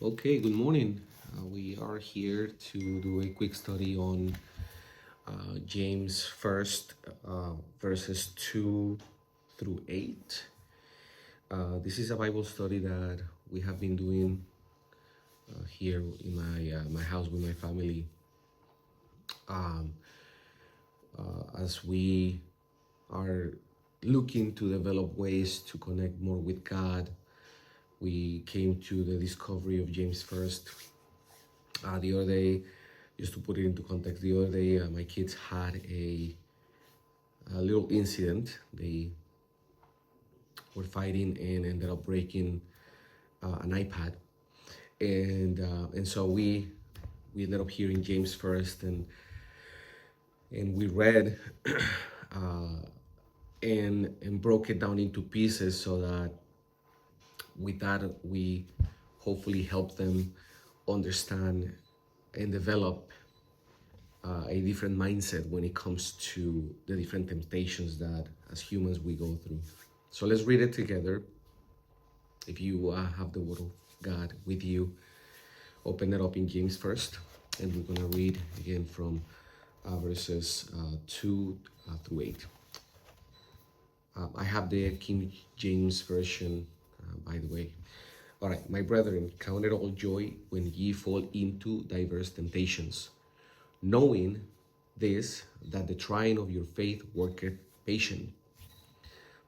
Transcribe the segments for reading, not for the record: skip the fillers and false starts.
Okay, good morning. We are here to do a quick study on James first, verses 2 through 8. This is a Bible study that we have been doing here in my house with my family as we are looking to develop ways to connect more with God. We came to the discovery of James first the other day. Just to put it into context, the other day my kids had a little incident. They were fighting and ended up breaking an iPad, and so we ended up hearing James first, and we read and broke it down into pieces so that with that we hopefully help them understand and develop a different mindset when it comes to the different temptations that as humans we go through. So let's read it together. If you have the Word of God with you, open it up in James first, and we're going to read again from verses 2 through 8. I have the King James Version, by the way. All right, my brethren, count it all joy when ye fall into diverse temptations, knowing this, that the trying of your faith worketh patience.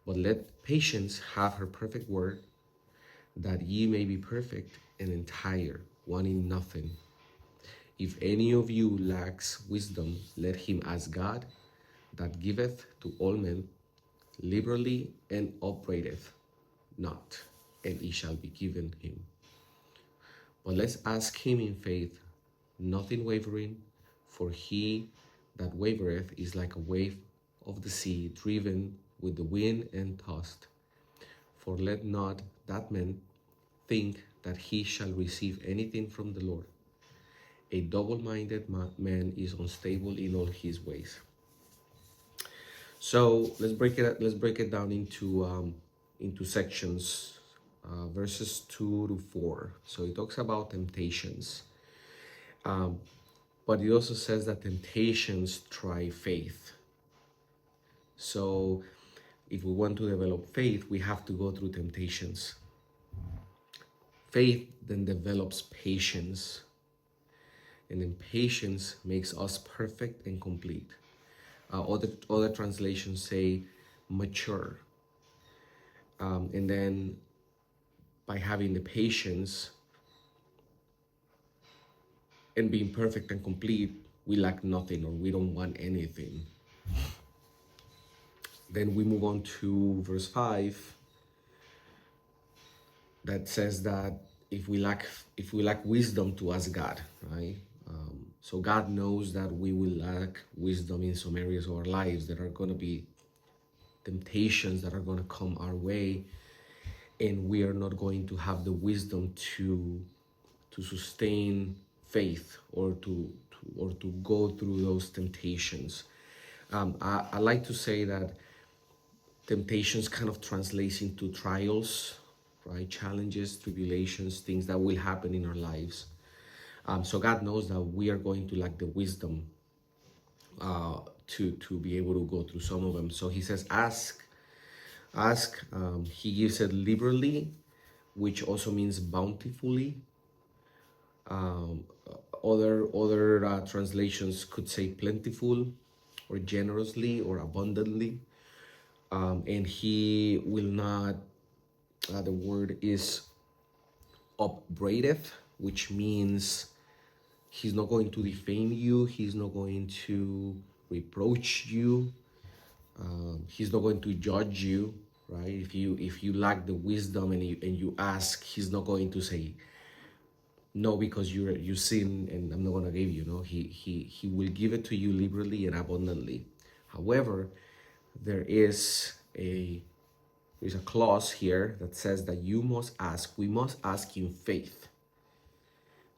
But let patience have her perfect work, that ye may be perfect and entire, wanting nothing. If any of you lacks wisdom, let him ask God, that giveth to all men liberally and upbraideth not, and it shall be given him. But let's ask him in faith, nothing wavering, for he that wavereth is like a wave of the sea, driven with the wind and tossed. For let not that man think that he shall receive anything from the Lord. A double-minded man is unstable in all his ways. So let's break it down into sections, verses 2 to 4. So it talks about temptations, but it also says that temptations try faith. So if we want to develop faith, we have to go through temptations. Faith then develops patience, and then patience makes us perfect and complete. Other translations say mature. And then by having the patience and being perfect and complete, we lack nothing or we don't want anything. Then we move on to verse 5 that says that if we lack wisdom, to ask God, right? So God knows that we will lack wisdom in some areas of our lives. There are going to be temptations that are going to come our way, and we are not going to have the wisdom to sustain faith or to go through those temptations. I like to say that temptations kind of translates into trials, right? Challenges, tribulations, things that will happen in our lives. So God knows that we are going to lack the wisdom to be able to go through some of them. So He says, ask. He gives it liberally, which also means bountifully. Other translations could say plentiful, or generously, or abundantly. And He will not. The word is upbraideth, which means He's not going to defame you. He's not going to reproach you. He's not going to judge you, right? If you lack the wisdom and you ask, He's not going to say no because you sin and I'm not going to give you. No, he will give it to you liberally and abundantly. However, there is a there's a clause here that says that we must ask in faith,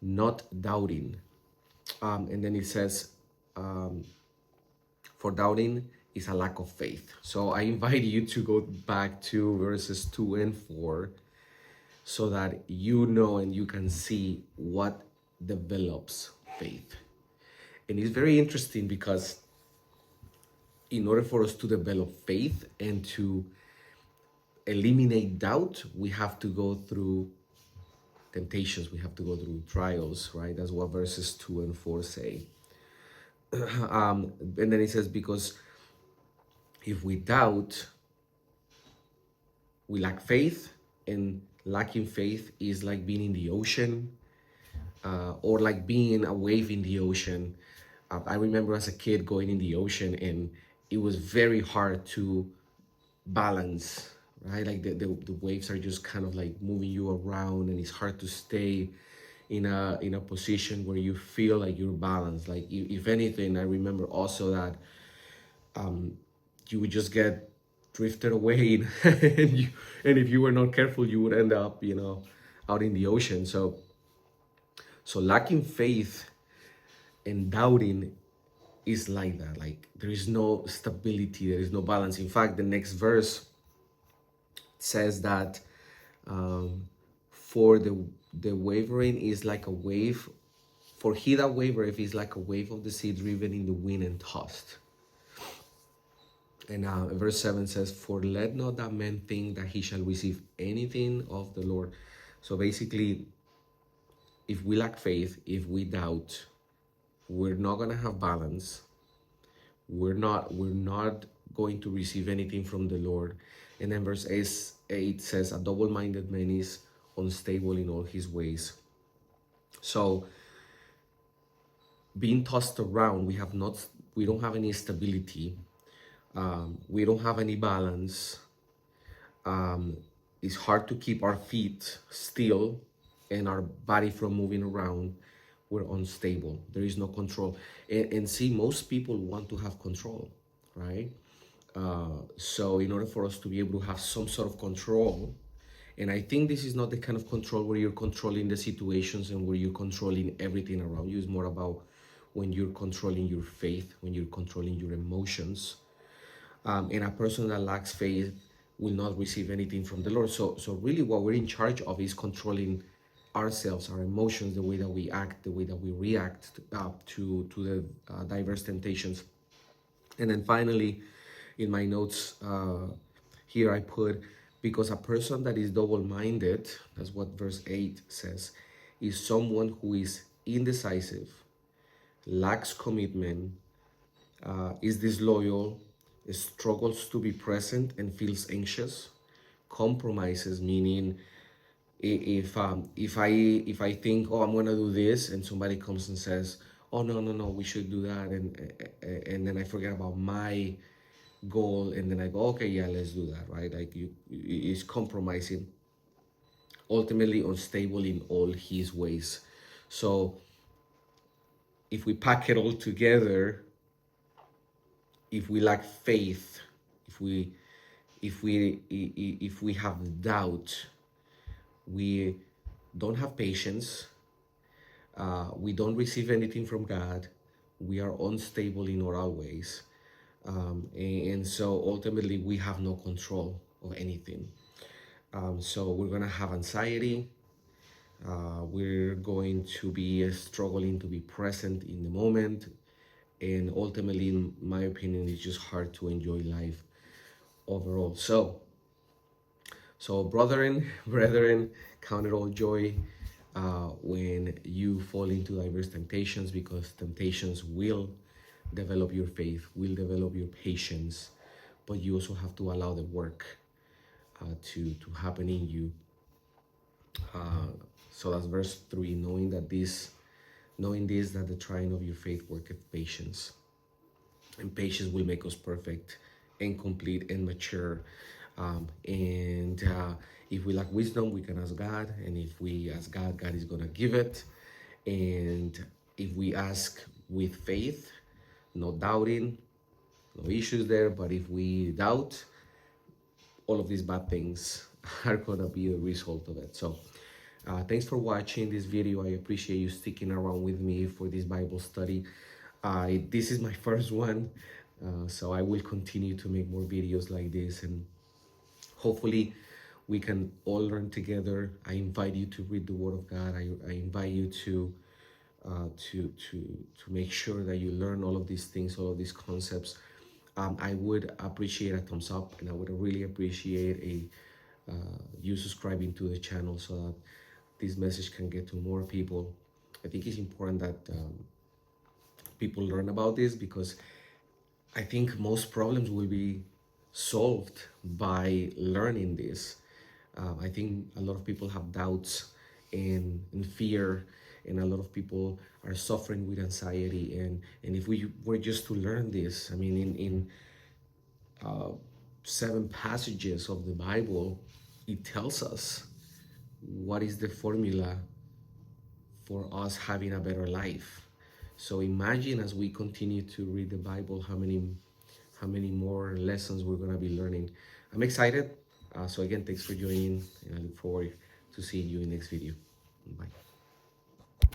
not doubting. And then it says, for doubting is a lack of faith. So I invite you to go back to verses 2 and 4 so that you know and you can see what develops faith. And it's very interesting because in order for us to develop faith and to eliminate doubt, we have to go through temptations, we have to go through trials, right? That's what verses 2 and 4 say. And then it says, because if we doubt, we lack faith, and lacking faith is like being in the ocean, or like being a wave in the ocean. I remember as a kid going in the ocean, and it was very hard to balance, right? Like the waves are just kind of like moving you around, and it's hard to stay in a position where you feel like you're balanced. Like if anything, I remember also that you would just get drifted away and if you were not careful, you would end up, out in the ocean. So lacking faith and doubting is like that. Like there is no stability, there is no balance. In fact, the next verse says that for the wavering is like a wave, for he that wavereth is like a wave of the sea driven in the wind and tossed. And verse 7 says, for let not that man think that he shall receive anything of the Lord. So basically, if we lack faith, if we doubt, we're not going to have balance. We're not going to receive anything from the Lord. And then verse 8 says, a double-minded man is unstable in all his ways. So being tossed around, we don't have any stability. We don't have any balance. It's hard to keep our feet still and our body from moving around. We're unstable. There is no control. And see, most people want to have control, right? So in order for us to be able to have some sort of control, and I think this is not the kind of control where you're controlling the situations and where you're controlling everything around you. It's more about when you're controlling your faith, when you're controlling your emotions. And a person that lacks faith will not receive anything from the Lord. So really what we're in charge of is controlling ourselves, our emotions, the way that we act, the way that we react to the diverse temptations. And then finally, in my notes here I put, because a person that is double-minded, that's what verse 8 says, is someone who is indecisive, lacks commitment, is disloyal, struggles to be present and feels anxious, compromises, meaning if I think, oh, I'm gonna do this, and somebody comes and says, oh, no, we should do that, and then I forget about my goal, and then I go, okay, yeah, let's do that, right? Like is compromising, ultimately unstable in all his ways. So if we pack it all together, if we lack faith, if we have doubt, we don't have patience, we don't receive anything from God, we are unstable in all our ways, and so ultimately we have no control of anything. So we're gonna have anxiety, we're going to be struggling to be present in the moment, and ultimately, in my opinion, it's just hard to enjoy life overall. So brethren, count it all joy when you fall into diverse temptations, because temptations will develop your faith, will develop your patience, but you also have to allow the work to happen in you. So that's verse 3, knowing this, that the trying of your faith worketh patience, and patience will make us perfect and complete and mature. And if we lack wisdom, we can ask God, and if we ask God, God is gonna give it. And if we ask with faith, no doubting, no issues there. But if we doubt, all of these bad things are gonna be the result of it. So thanks for watching this video. I appreciate you sticking around with me for this Bible study. This is my first one, so I will continue to make more videos like this, and hopefully we can all learn together. I invite you to read the Word of God. I invite you to make sure that you learn all of these things, all of these concepts. I would appreciate a thumbs up, and I would really appreciate you subscribing to the channel so that this message can get to more people. I think it's important that people learn about this, because I think most problems will be solved by learning this. I think a lot of people have doubts and fear, and a lot of people are suffering with anxiety. And if we were just to learn this, I mean, in 7 passages of the Bible, it tells us what is the formula for us having a better life. So imagine, as we continue to read the Bible, how many more lessons we're gonna be learning. I'm excited. So again, thanks for joining, and I look forward to seeing you in the next video. Bye.